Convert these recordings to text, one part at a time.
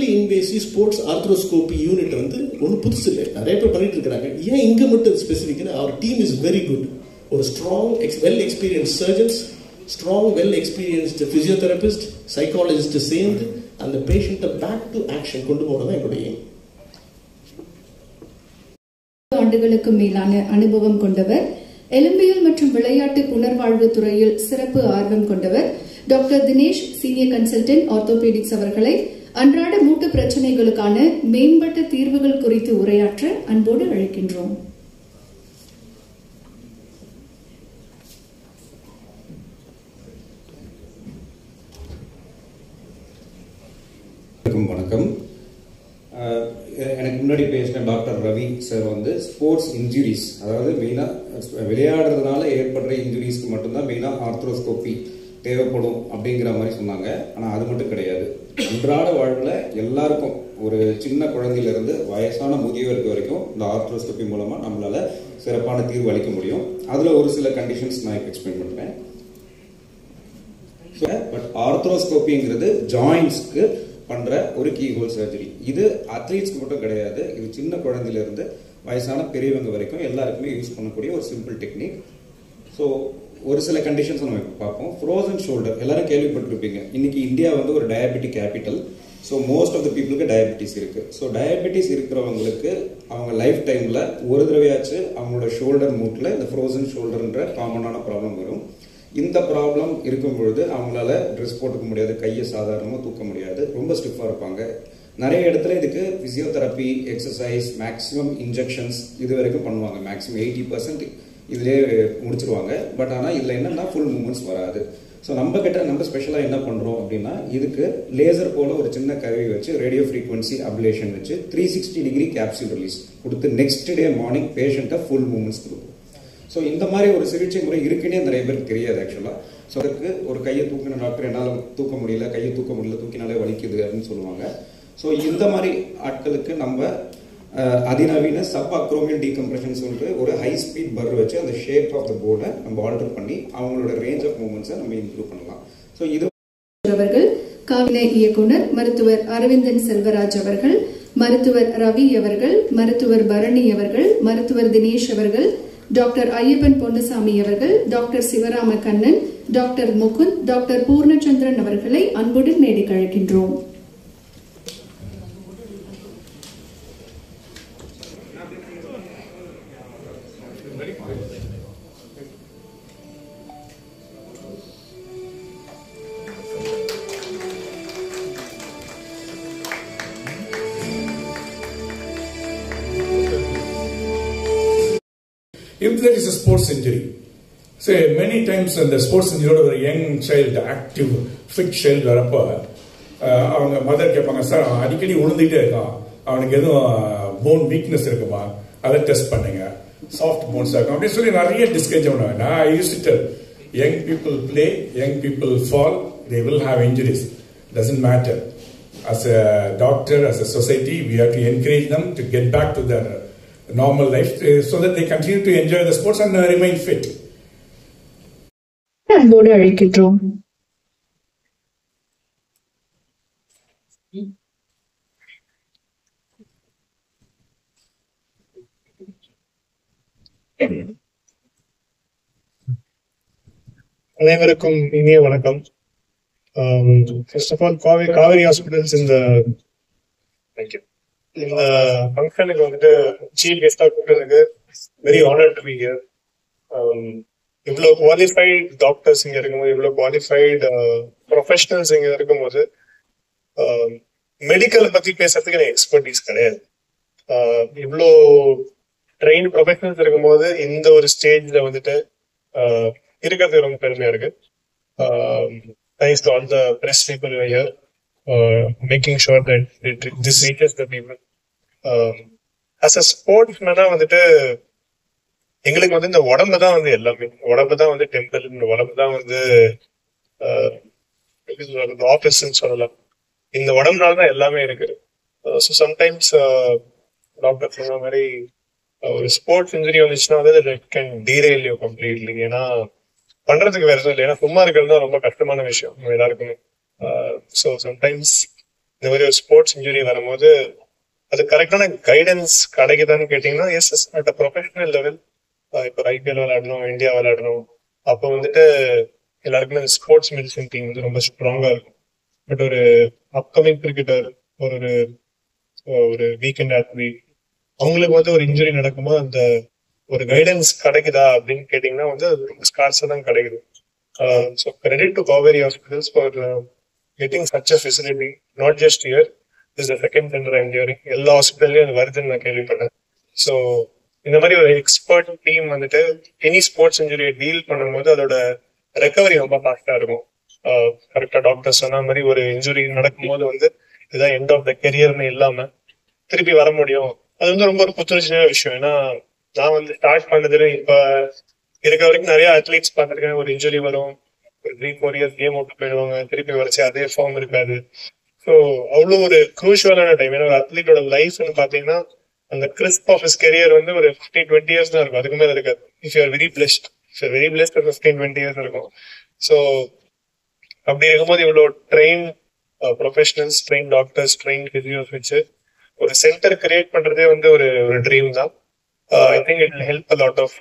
Minimally invasive sports arthroscopy unit வந்து ஒன்றும் புதுசு இல்லை, நிறைய பேர் பண்ணிட்டு இருக்கிறாங்க. ஏன் இங்கே மட்டும் ஸ்பெசிஃபிக்னா, our team is very good. ஒரு strong well experience surgeons, strong well experienced physiotherapist, psychologist சேர்ந்து அந்த பேஷண்ட்டை பேக் டு ஆக்ஷன் கொண்டு போகிறது என்னுடைய எய்ம். ஆண்டுகளுக்கு மேலான அனுபவம் கொண்டவர், எலும்பியல் மற்றும் விளையாட்டு புனர்வாழ்வு துறையில் சிறப்பு ஆர்வம் கொண்டவர் doctor Dinesh, senior consultant orthopaedics அவர்களை அன்றாட மூட்டு பிரச்சனைகளுக்கான மேம்பட்ட தீர்வுகள் குறித்து உரையாற்ற அன்போடு அழைக்கின்றோம். வணக்கம். எனக்கு முன்னாடி பேசின டாக்டர் ரவி சார் வந்து ஸ்போர்ட்ஸ் இன்ஜுரிஸ், அதாவது மெயினாக விளையாடுறதுனால ஏற்படுற இன்ஜுரிஸ்க்கு மட்டும்தான் மெயினாக ஆர்த்ரோஸ்கோபி தேவைப்படும் அப்படிங்கிற மாதிரி சொன்னாங்க. ஆனால் அது மட்டும் கிடையாது. அன்றாட வாழ்வில் எல்லாருக்கும், ஒரு சின்ன குழந்தையிலிருந்து வயசான முதியவருக்கு வரைக்கும் இந்த ஆர்த்ரோஸ்கோபி மூலமாக நம்மளால் சிறப்பான தீர்வு அளிக்க முடியும். அதில் ஒரு சில கண்டிஷன்ஸ் நான் இப்போ எக்ஸ்பிளைன் பண்ணுறேன். பட் ஆர்த்ரோஸ்கோபிங்கிறது ஜாயின்ஸ்க்கு பண்ற ஒரு கீஹோல் சர்ஜரி. இது அத்லீட்ஸ்க்கு மட்டும் கிடையாது, இது சின்ன குழந்தையிலிருந்து வயசான பெரியவங்க வரைக்கும் எல்லாருக்குமே யூஸ் பண்ணக்கூடிய ஒரு சிம்பிள் டெக்னிக். ஸோ ஒரு சில கண்டிஷன்ஸ் நம்ம இப்போ பார்ப்போம். ஃப்ரோசன் ஷோல்டர் எல்லாரும் கேள்விப்பட்டிருப்பீங்க. இன்னைக்கு இந்தியா வந்து ஒரு diabetic capital. So most of the பீப்புளுக்கு டயபெட்டிஸ் இருக்கு. ஸோ டயபெட்டிஸ் இருக்கிறவங்களுக்கு அவங்க லைஃப் டைம்ல ஒரு தடவையாச்சு அவங்களோட ஷோல்டர் மூட்டில் இந்த ஃப்ரோசன் ஷோல்டர்ன்ற காமனான ப்ராப்ளம் வரும். இந்த ப்ராப்ளம் இருக்கும் பொழுது அவங்களால ட்ரெஸ் போட்டுக்க முடியாது, கையை சாதாரணமாக தூக்க முடியாது, ரொம்ப ஸ்டிஃபாக இருப்பாங்க. நிறைய இடத்துல இதுக்கு பிசியோதெரப்பி, எக்ஸசைஸ், மேக்ஸிமம் இன்ஜெக்ஷன்ஸ் இது வரைக்கும் பண்ணுவாங்க. மேக்ஸிமம் 80% இதிலே முடிச்சிருவாங்க. பட் ஆனால் இதில் என்னன்னா ஃபுல் மூமெண்ட்ஸ் வராது. ஸோ நம்ம ஸ்பெஷலாக என்ன பண்ணுறோம் அப்படின்னா, இதுக்கு லேசர் போல ஒரு சின்ன கருவி வச்சு ரேடியோ ஃப்ரீக்வன்சி அப்லேஷன் வச்சு 360 டிகிரி கேப்சூல் ரிலீஸ் கொடுத்து நெக்ஸ்ட் டே மார்னிங் பேஷண்ட்டை ஃபுல் மூமெண்ட்ஸ் கொடுக்கும். ஸோ இந்த மாதிரி ஒரு சிகிச்சை முறை இருக்குன்னே நிறைய பேருக்கு தெரியாது ஆக்சுவலாக. ஸோ அதுக்கு ஒரு கையை தூக்கின டாக்டர் என்னால் தூக்க முடியல, கையை தூக்க முடியல, தூக்கினாலே வலிக்குது அப்படின்னு சொல்லுவாங்க. ஸோ இந்த மாதிரி ஆட்களுக்கு நம்ம அதிநவீன சப் அக்ரோமியல் டீகம்ப்ரெஷன் சொல்லிட்டு ஒரு ஹை ஸ்பீட் பர் வச்சு அந்த ஷேப் ஆஃப் த போர்டை நம்ம ஆல்டர் பண்ணி அவங்களோட ரேஞ்ச் ஆஃப் மூவ்மெண்ட்ஸை நம்ம இம்ப்ரூவ் பண்ணலாம். ஸோ இது அவர்கள் காவின இயக்குனர் மருத்துவர் அரவிந்தன் செல்வராஜ் அவர்கள், மருத்துவர் ரவி அவர்கள், மருத்துவர் பரணி அவர்கள், மருத்துவர் தினேஷ் அவர்கள், டாக்டர் ஐயப்பன் பொன்னுசாமி அவர்கள், doctor Sivarama Kannan, doctor Mukund, doctor Purnachandran அவர்களை அன்புடன் மேடைக்கு அழைக்கின்றோம். If there is a sports injury, say many times the sports injury ஒரு young child, active, fit child வரப்போ அவங்க மதர் கேட்பாங்க, சார் அவன் அடிக்கடி விழுந்துகிட்டே இருக்கான், அவனுக்கு எதுவும் போன் வீக்னஸ் இருக்குமா, அதை டெஸ்ட் பண்ணுங்க, சாஃப்ட் போன்ஸ் இருக்கும் அப்படின்னு சொல்லி நிறைய டிஸ்கரேஜ் பண்ணுவாங்க. நான் I use to tell, young people play, young people fall, they will have injuries, doesn't matter. As a doctor, as a society, we have to encourage them to get back to their normal life so that they continue to enjoy the sports and remain fit. அன்போடு அழைக்கின்றோம். அனைவருக்கும் இனிய வணக்கம். First of all Kauvery hospitals இந்த ஃபங்க்ஷனுக்கு வந்துட்டு chief கெஸ்டா கூப்பிட்டதுக்கு very honoured to be here. இவ்வளோ குவாலிஃபைட் டாக்டர்ஸ் இங்க இருக்கும்போது, இவ்வளோ குவாலிஃபைட் ப்ரொஃபஷனல்ஸ் இங்க இருக்கும்போது மெடிக்கலை பத்தி பேசுறதுக்கு எனக்கு எக்ஸ்பர்டீஸ் கிடையாது. இவ்வளோ ட்ரெயின் ப்ரொஃபஷனல்ஸ் இருக்கும்போது இந்த ஒரு ஸ்டேஜ்ல வந்துட்டு இருக்கிறது ரொம்ப பெருமையா இருக்கு. Thanks to all the press people who are here, making sure that this reaches the people. As a sportsman வந்துட்டு எங்களுக்கு வந்து இந்த உடம்பு தான் வந்து எல்லாமே, உடம்பு தான் வந்து டெம்பிள், இந்த உடம்பு தான் வந்து ஆஃபீஸ்ன்னு சொல்லலாம். இந்த உடம்புனால தான் எல்லாமே இருக்கு. ஸோ சம்டைம்ஸ் டாக்டர் சொன்ன மாதிரி ஒரு ஸ்போர்ட்ஸ் இன்ஜுரி வந்துச்சுன்னா வந்து it can derail you completely. ஏன்னா பண்றதுக்கு வேற இல்லை, ஏன்னா சும்மா இருக்கிறது தான் ரொம்ப கஷ்டமான விஷயம் எல்லாருக்குமே. ஸோ சம்டைம்ஸ் இந்த மாதிரி ஒரு ஸ்போர்ட்ஸ் இன்ஜுரி வரும்போது அது கரெக்டான கைடன்ஸ் கிடைக்குதான்னு கேட்டீங்கன்னா yes at a professional level. இப்போ ஐபிஎல் விளையாடணும், இந்தியா விளையாடணும், அப்போ வந்துட்டு எல்லாருக்குமே ஸ்போர்ட்ஸ் மெடிசன் டீம் வந்து ரொம்ப ஸ்ட்ராங்கா இருக்கும். பட் ஒரு அப்கமிங் கிரிக்கெட்டர், ஒரு ஒரு வீக்கெண்ட் அத்லீட், அவங்களுக்கு வந்து ஒரு இன்ஜுரி நடக்கும்போது அந்த ஒரு கைடன்ஸ் கிடைக்குதா அப்படின்னு கேட்டீங்கன்னா வந்து அது ரொம்ப ஸ்கார்ஸா தான் கிடைக்குது. So credit to Kaveri hospitals for getting such a facility. Not just here, this the second centre I'm hearing. எல்லா ஹாஸ்பிட்டல்லையும் அது வருதுன்னு நான் கேள்விப்பட்டேன். ஸோ இந்த மாதிரி ஒரு எக்ஸ்பர்ட் டீம் வந்துட்டு எனி ஸ்போர்ட்ஸ் இன்ஜுரியை டீல் பண்ணும்போது அதோட ரெக்கவரி ரொம்ப ஃபாஸ்டா இருக்கும். கரெக்டா டாக்டர் சொன்ன மாதிரி ஒரு இன்ஜுரி நடக்கும்போது வந்து இதுதான் எண்ட் ஆஃப் த கெரியர்னு இல்லாம திருப்பி வர முடியும். அது வந்து ரொம்ப ஒரு புத்துணர்ச்சியான விஷயம். ஏன்னா நான் வந்து ஸ்டார்ட் பண்ணதுல இப்ப இருக்க வரைக்கும் நிறைய அத்லீட்ஸ் பார்த்துருக்கேன். ஒரு இன்ஜுரி வரும், ஒரு 3-4 இயர்ஸ் கேம் விட்டு போயிடுவாங்க, திருப்பி வரைச்சு அதே ஃபார்ம் இருக்காது. ஸோ அவ்வளோ ஒரு க்ரூஷுவலான டைம். ஏன்னா ஒரு அத்லீட்டோட லைஃப்னு பார்த்தீங்கன்னா அந்த கிறிஸ்ப் ஆஃப் ஹிஸ் கெரியர் வந்து ஒரு 15-20 இயர்ஸ் தான் இருக்கும், அதுக்கு மேல இருக்காது. If you are very blessed, 15-20 years இருக்கும். ஸோ அப்படி இருக்கும்போது இவ்வளோ train professionals, train doctors, train பிசியோஸ் வச்சு ஒரு சென்டர் கிரியேட் பண்றதே வந்து ஒரு ட்ரீம் தான். I think it help a lot of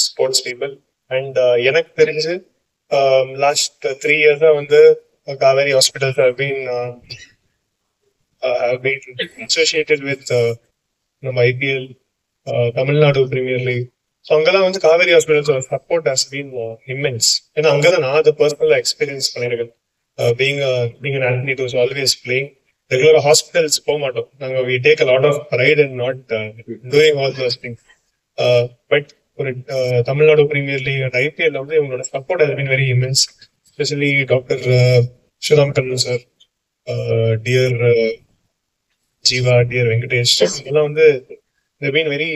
sports people. And எனக்கு தெரிஞ்சு லாஸ்ட் 3 இயர்ஸா வந்து Kaveri hospitals have been associated with நம்ம IPL, Tamil Nadu premier league. So அங்கெல்லாம் வந்து Kaveri ஹாஸ்பிட்டல்ஸோட support has been immense. ஏன்னா அங்கதான் நான் அதை பர்சனலா எக்ஸ்பீரியன்ஸ் பண்ணியிருக்கேன். Being an athlete who's always playing, ரெகுலரா ஹாஸ்பிட்டல்ஸ் போக மாட்டோம் நாங்க. we take a lot of pride in not doing all those things. But ஒரு Tamil Nadu premier league and IPL வந்து இவங்களோட support has been very immense. Especially doctor Sriram Kannan sir, dear Jeeva, dear Venkatesh, இதெல்லாம் வந்து they've been very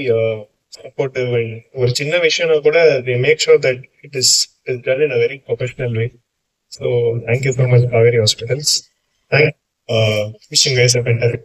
supportive. And ஒரு சின்ன விஷயம்னா கூட they make sure that it is done in a very professional way. So thank you so much, Kaveri Hospitals. Wishing you guys a fantastic